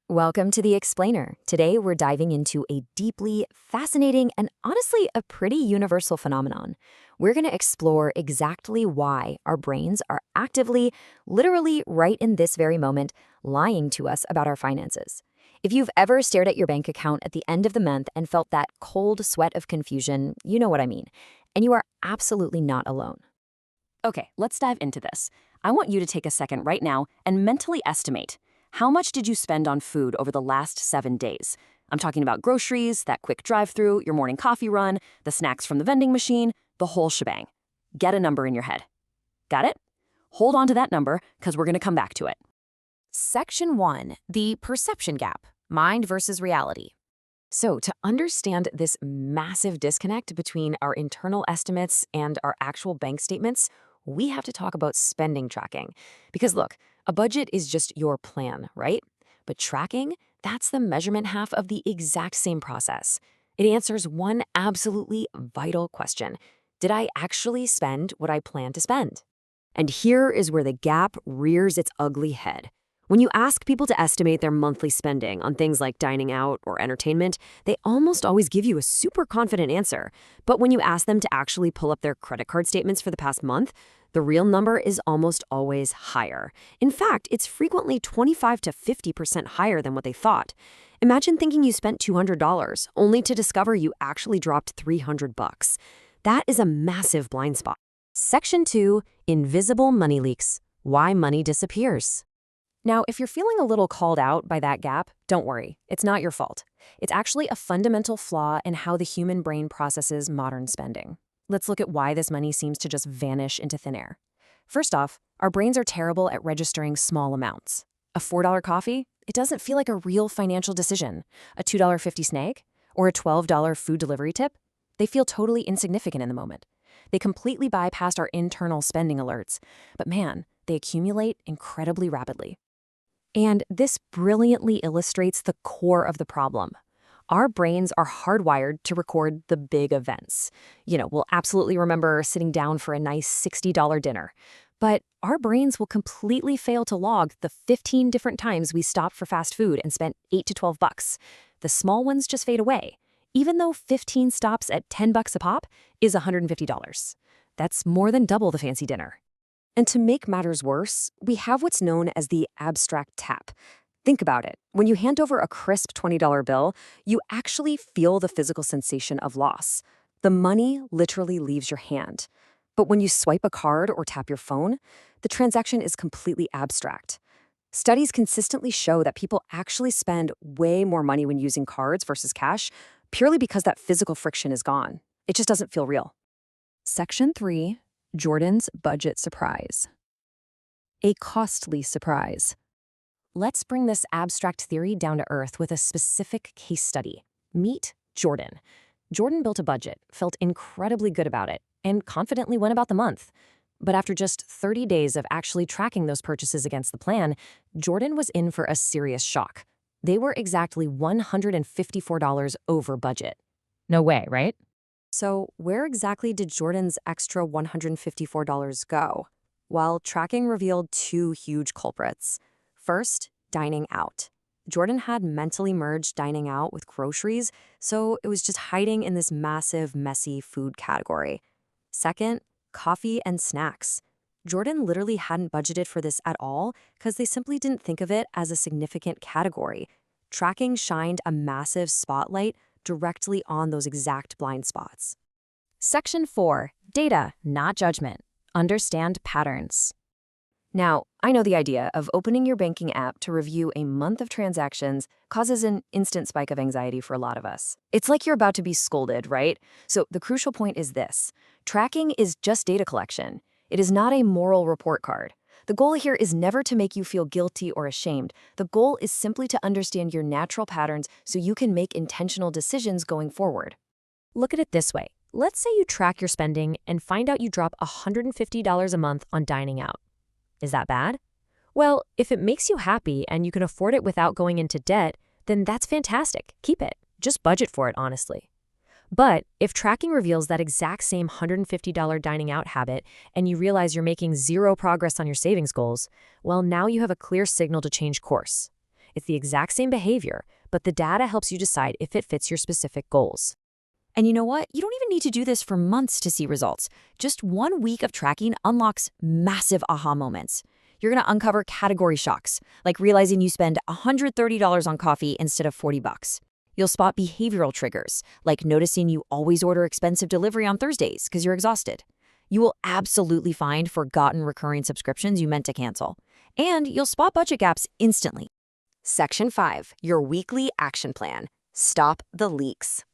Welcome to The Explainer. Today, we're diving into a deeply fascinating and honestly a pretty universal phenomenon. We're going to explore exactly why our brains are actively, literally right in this very moment, lying to us about our finances. If you've ever stared at your bank account at the end of the month and felt that cold sweat of confusion, you know what I mean. And you are absolutely not alone. Okay, let's dive into this. I want you to take a second right now and mentally estimate. How much did you spend on food over the last 7 days? I'm talking about groceries, that quick drive-through, your morning coffee run, the snacks from the vending machine, the whole shebang. Get a number in your head. Got it? Hold on to that number because we're going to come back to it. Section 1. The perception gap. Mind versus reality. So, to understand this massive disconnect between our internal estimates and our actual bank statements, we have to talk about spending tracking. Because look, a budget is just your plan, right? But tracking, that's the measurement half of the exact same process. It answers one absolutely vital question. Did I actually spend what I planned to spend? And here is where the gap rears its ugly head. When you ask people to estimate their monthly spending on things like dining out or entertainment, they almost always give you a super confident answer. But when you ask them to actually pull up their credit card statements for the past month, the real number is almost always higher. In fact, it's frequently 25 to 50% higher than what they thought. Imagine thinking you spent $200 only to discover you actually dropped $300. That is a massive blind spot. Section 2, Invisible Money Leaks. Why money disappears. Now, if you're feeling a little called out by that gap, don't worry. It's not your fault. It's actually a fundamental flaw in how the human brain processes modern spending. Let's look at why this money seems to just vanish into thin air. First off, our brains are terrible at registering small amounts. A $4 coffee? It doesn't feel like a real financial decision. A $2.50 snack? Or a $12 food delivery tip? They feel totally insignificant in the moment. They completely bypass our internal spending alerts. But man, they accumulate incredibly rapidly. And this brilliantly illustrates the core of the problem. Our brains are hardwired to record the big events. We'll absolutely remember sitting down for a nice $60 dinner. But our brains will completely fail to log the 15 different times we stopped for fast food and spent $8 to $12. The small ones just fade away, even though 15 stops at $10 a pop is $150. That's more than double the fancy dinner. And to make matters worse, we have what's known as the abstract tap. Think about it. When you hand over a crisp $20 bill, you actually feel the physical sensation of loss. The money literally leaves your hand. But when you swipe a card or tap your phone, the transaction is completely abstract. Studies consistently show that people actually spend way more money when using cards versus cash, purely because that physical friction is gone. It just doesn't feel real. Section 3. Jordan's budget surprise. A costly surprise. Let's bring this abstract theory down to earth with a specific case study. Meet Jordan. Jordan built a budget, felt incredibly good about it, and confidently went about the month. But after just 30 days of actually tracking those purchases against the plan, Jordan was in for a serious shock. They were exactly $154 over budget. No way, right? So where exactly did Jordan's extra $154 go? Well, tracking revealed two huge culprits. First, dining out. Jordan had mentally merged dining out with groceries, so it was just hiding in this massive, messy food category. Second, coffee and snacks. Jordan literally hadn't budgeted for this at all because they simply didn't think of it as a significant category. Tracking shined a massive spotlight directly on those exact blind spots. Section 4. Data, not judgment. Understand patterns. Now, I know the idea of opening your banking app to review a month of transactions causes an instant spike of anxiety for a lot of us. It's like you're about to be scolded, right? So the crucial point is this. Tracking is just data collection. It is not a moral report card. The goal here is never to make you feel guilty or ashamed. The goal is simply to understand your natural patterns so you can make intentional decisions going forward. Look at it this way. Let's say you track your spending and find out you drop $150 a month on dining out. Is that bad? Well, if it makes you happy and you can afford it without going into debt, then that's fantastic. Keep it. Just budget for it, honestly. But if tracking reveals that exact same $150 dining out habit and you realize you're making zero progress on your savings goals, well, now you have a clear signal to change course. It's the exact same behavior, but the data helps you decide if it fits your specific goals. And you know what? You don't even need to do this for months to see results. Just 1 week of tracking unlocks massive aha moments. You're going to uncover category shocks, like realizing you spend $130 on coffee instead of 40 bucks. You'll spot behavioral triggers, like noticing you always order expensive delivery on Thursdays because you're exhausted. You will absolutely find forgotten recurring subscriptions you meant to cancel. And you'll spot budget gaps instantly. Section 5, your weekly action plan. Stop the leaks.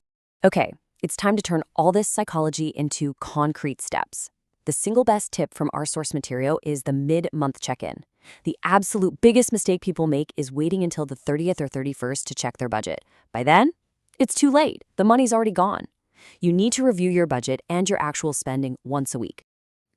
Okay, it's time to turn all this psychology into concrete steps. The single best tip from our source material is the mid-month check-in. The absolute biggest mistake people make is waiting until the 30th or 31st to check their budget. By then, it's too late. The money's already gone. You need to review your budget and your actual spending once a week.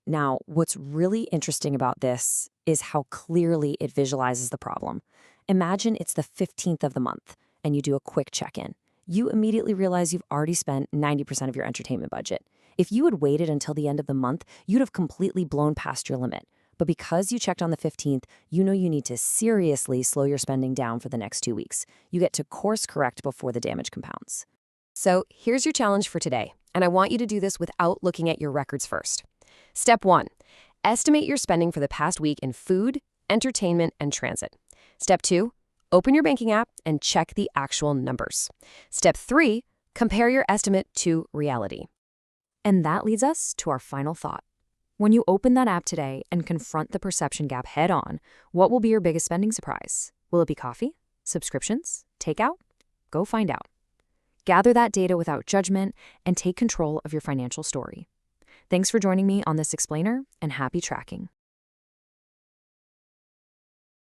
Now, what's really interesting about this is how clearly it visualizes the problem. Imagine it's the 15th of the month and you do a quick check-in. You immediately realize you've already spent 90% of your entertainment budget. If you had waited until the end of the month, you'd have completely blown past your limit. But because you checked on the 15th, you know you need to seriously slow your spending down for the next 2 weeks. You get to course correct before the damage compounds. So here's your challenge for today, and I want you to do this without looking at your records first. Step 1, estimate your spending for the past week in food, entertainment, and transit. Step 2, open your banking app and check the actual numbers. Step 3, compare your estimate to reality. And that leads us to our final thought. When you open that app today and confront the perception gap head on, what will be your biggest spending surprise? Will it be coffee? Subscriptions? Takeout? Go find out. Gather that data without judgment and take control of your financial story. Thanks for joining me on this explainer, and happy tracking.